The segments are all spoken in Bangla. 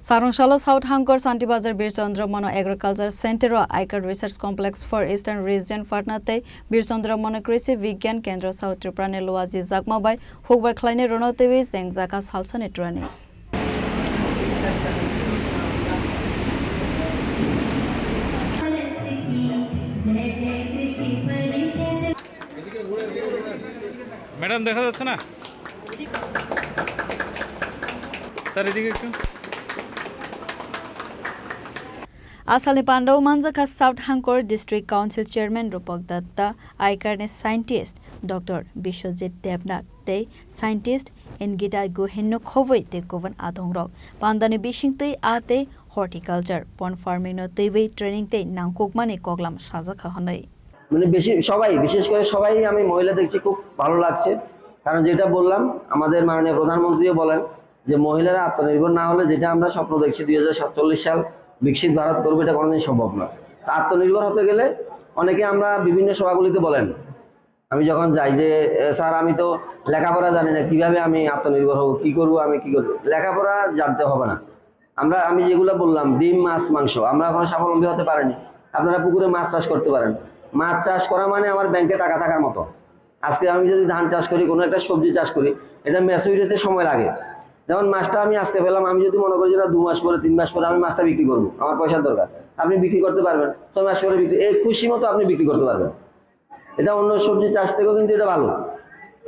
Sangrongsalo South Hangkor Santirbazar Birchandra Manu Agriculture Centero ICAR Research Complex for Eastern Region Patna tei Birchandra Manu Krishi Vigyan Kendra South Tripura Luwajijakmabai Hukbar Khlainai Rokno twwi Chengjakha Salsani twwi madam দেখা যাচ্ছে না স্যার এদিকে একটু Asal Pandau Manjaka South Hangkor District Council Chairman Rupak Datta, ICAR scientist Dr. Bishojit Debnath tei scientist Engita Gohenno Khowai te Kovan Adongrok Pandani Bishing tei ate horticulture pond farming no twwi training tei nangkokmani koglam Chengjakha honai মানে বেশি সবাই বিশেষ করে সবাই আমি মহিলা দেখছি খুব ভালো লাগছে কারণ যেটা বললাম আমাদের মাননীয় প্রধানমন্ত্রীও বলেন যে মহিলারা আত্মনির্ভর না হলে যেটা আমরা স্বপ্ন দেখছি 2047 সাল বিকশিত ভারত করবে এটা কোনোদিন সম্ভব না আত্মনির্ভর হতে গেলে অনেকে আমরা বিভিন্ন সভাগুলিতে বলেন আমি যখন যাই যে স্যার আমি তো লেখাপড়া জানি না কিভাবে আমি আত্মনির্ভর হব কি করব আমি কি করব লেখাপড়া জানতে হবে না আমি যেগুলো বললাম ডিম মাছ মাংস আমরা এখনো স্বাবলম্বী হতে পারিনি আপনারা পুকুরে মাছ চাষ করতে পারেন মাছ চাষ করা মানে আমার ব্যাংকে টাকা থাকার মতো আজকে আমি যদি ধান চাষ করি কোনো একটা সবজি চাষ করি এটা ম্যাচুরিটিতে সময় লাগে যেমন মাছটা আমি আজকে পেলাম আমি যদি মনে করি যে 2 মাস পরে 3 মাস পরে আমি মাছটা বিক্রি করব আমার পয়সার দরকার আপনি বিক্রি করতে পারবেন 6 মাস পরে বিক্রি এই খুশি মতো আপনি বিক্রি করতে পারবেন এটা অন্য সবজি চাষ থেকেও কিন্তু এটা ভালো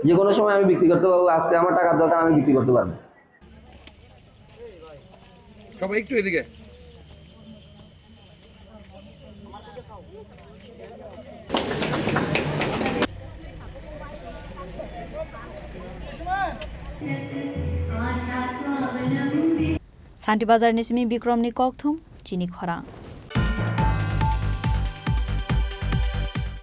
যে কোনো সময় আমি বিক্রি করতে পারবো আজকে আমার টাকার দরকার আমি বিক্রি করতে পারবো সবাই একটু এদিকে Santirbazar Nismi Bikramni Kokthum Chini Khorang